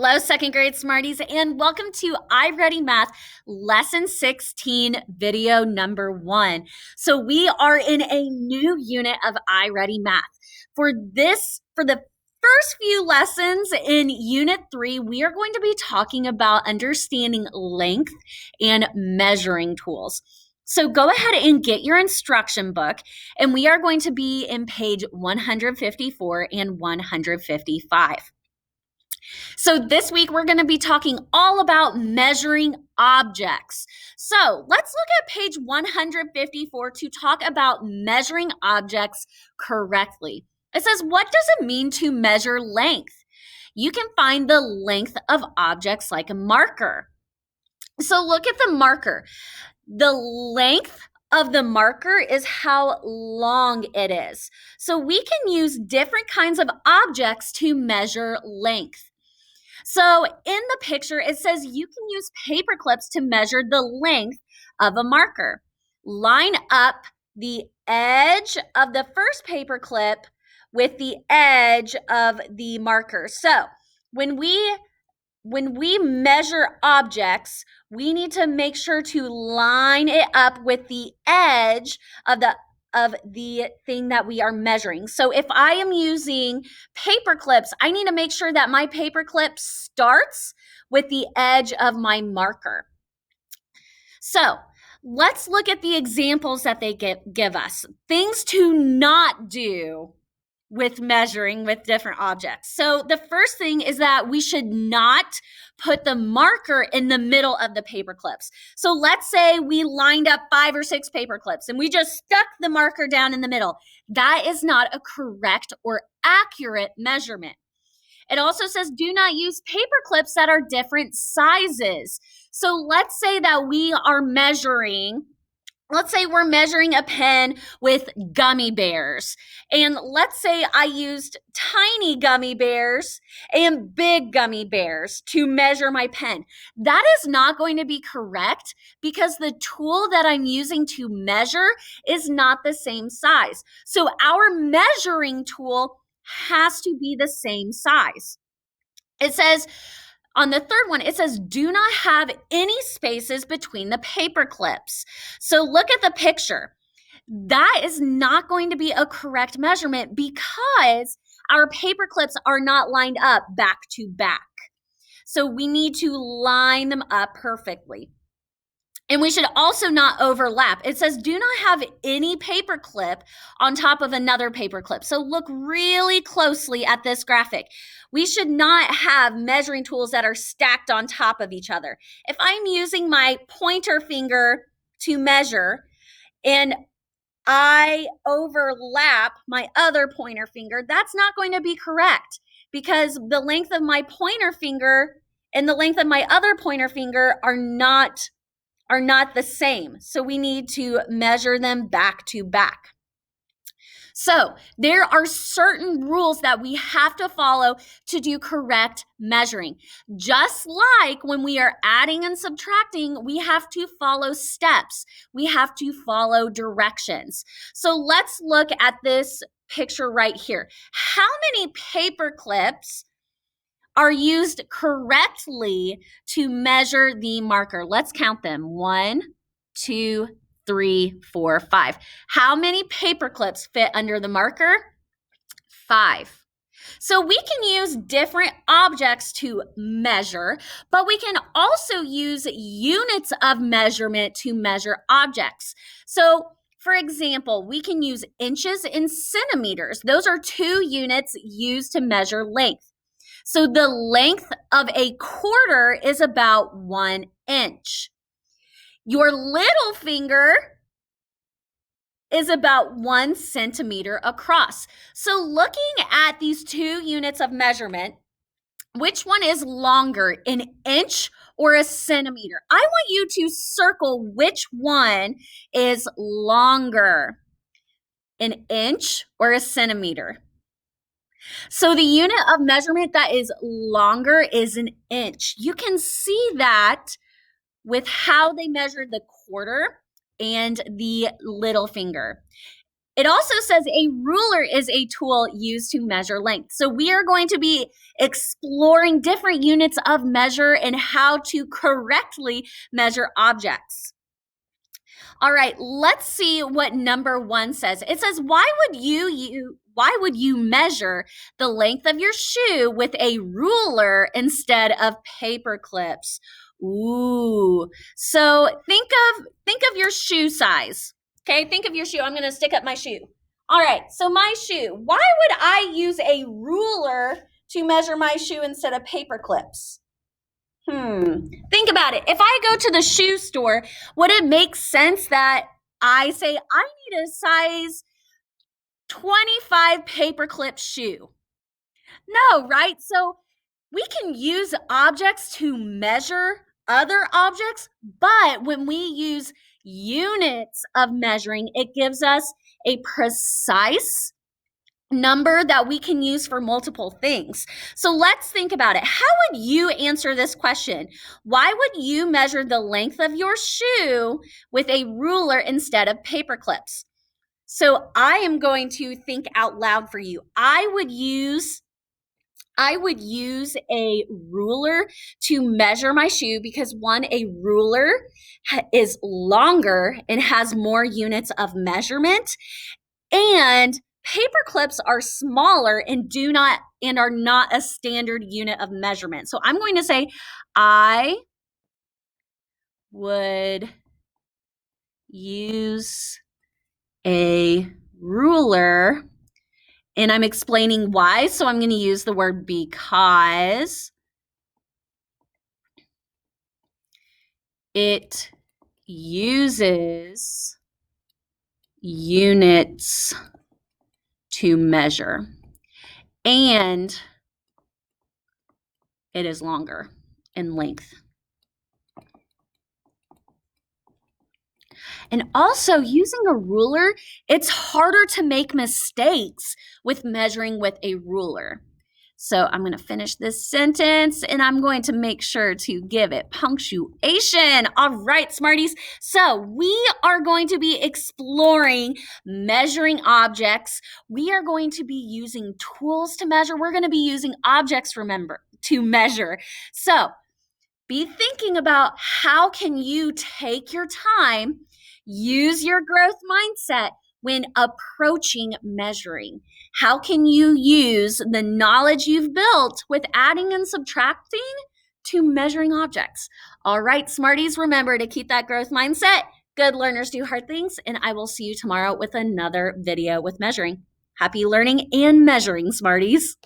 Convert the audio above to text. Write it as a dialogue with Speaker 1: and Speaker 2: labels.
Speaker 1: Hello, second grade Smarties, and welcome to iReady Math Lesson 16, video number 1. So we are in a new unit of iReady Math. For the first few lessons in Unit 3, we are going to be talking about understanding length and measuring tools. So go ahead and get your instruction book, and we are going to be in page 154 and 155. So this week, we're going to be talking all about measuring objects. So let's look at page 154 to talk about measuring objects correctly. It says, what does it mean to measure length? You can find the length of objects like a marker. So look at the marker. The length of the marker is how long it is. So we can use different kinds of objects to measure length. So in the picture, it says you can use paper clips to measure the length of a marker. Line up the edge of the first paper clip with the edge of the marker. So when we measure objects, we need to make sure to line it up with the edge of the thing that we are measuring. So if I am using paper clips, I need to make sure that my paper clip starts with the edge of my marker. So let's look at the examples that they give us. Things to not do with measuring with different objects. So the first thing is that we should not put the marker in the middle of the paper clips. So let's say we lined up 5 or 6 paper clips and we just stuck the marker down in the middle. That is not a correct or accurate measurement. It also says do not use paper clips that are different sizes. So let's say that let's say we're measuring a pen with gummy bears. And let's say I used tiny gummy bears and big gummy bears to measure my pen. That is not going to be correct because the tool that I'm using to measure is not the same size. So our measuring tool has to be the same size. It says, on the third one, it says, do not have any spaces between the paper clips. So look at the picture. That is not going to be a correct measurement because our paper clips are not lined up back to back. So we need to line them up perfectly. And we should also not overlap. It says do not have any paper clip on top of another paper clip. So look really closely at this graphic. We should not have measuring tools that are stacked on top of each other. If I'm using my pointer finger to measure and I overlap my other pointer finger, that's not going to be correct because the length of my pointer finger and the length of my other pointer finger are not the same. So we need to measure them back to back. So there are certain rules that we have to follow to do correct measuring. Just like when we are adding and subtracting, we have to follow steps. We have to follow directions. So let's look at this picture right here. How many paper clips are used correctly to measure the marker? Let's count them. 1, 2, 3, 4, 5. How many paper clips fit under the marker? 5. So we can use different objects to measure, but we can also use units of measurement to measure objects. So for example, we can use inches and centimeters. Those are 2 units used to measure length. So the length of a quarter is about 1 inch. Your little finger is about 1 centimeter across. So looking at these 2 units of measurement, which one is longer, an inch or a centimeter? I want you to circle which one is longer, an inch or a centimeter. So the unit of measurement that is longer is an inch. You can see that with how they measured the quarter and the little finger. It also says a ruler is a tool used to measure length. So we are going to be exploring different units of measure and how to correctly measure objects. All right, let's see what number 1 says. It says, why would you measure the length of your shoe with a ruler instead of paper clips? Ooh. So think of your shoe size. Okay, think of your shoe. I'm going to stick up my shoe. All right, so my shoe. Why would I use a ruler to measure my shoe instead of paper clips? Think about it. If I go to the shoe store, would it make sense that I say I need a size 25 paperclip shoe? No, right? So we can use objects to measure other objects, but when we use units of measuring, it gives us a precise number that we can use for multiple things. So let's think about it. How would you answer this question? Why would you measure the length of your shoe with a ruler instead of paper clips? So I am going to think out loud for you. I would use a ruler to measure my shoe because one, a ruler is longer and has more units of measurement, and paper clips are smaller and are not a standard unit of measurement. So I'm going to say I would use a ruler, and I'm explaining why. So I'm going to use the word because it uses units to measure, and it is longer in length. And also, using a ruler, it's harder to make mistakes with measuring with a ruler. So I'm going to finish this sentence, and I'm going to make sure to give it punctuation. All right, Smarties. So we are going to be exploring measuring objects. We are going to be using tools to measure. We're going to be using objects, to measure. So be thinking about how can you take your time, use your growth mindset when approaching measuring. How can you use the knowledge you've built with adding and subtracting to measuring objects? All right, Smarties, remember to keep that growth mindset. Good learners do hard things, and I will see you tomorrow with another video with measuring. Happy learning and measuring, Smarties.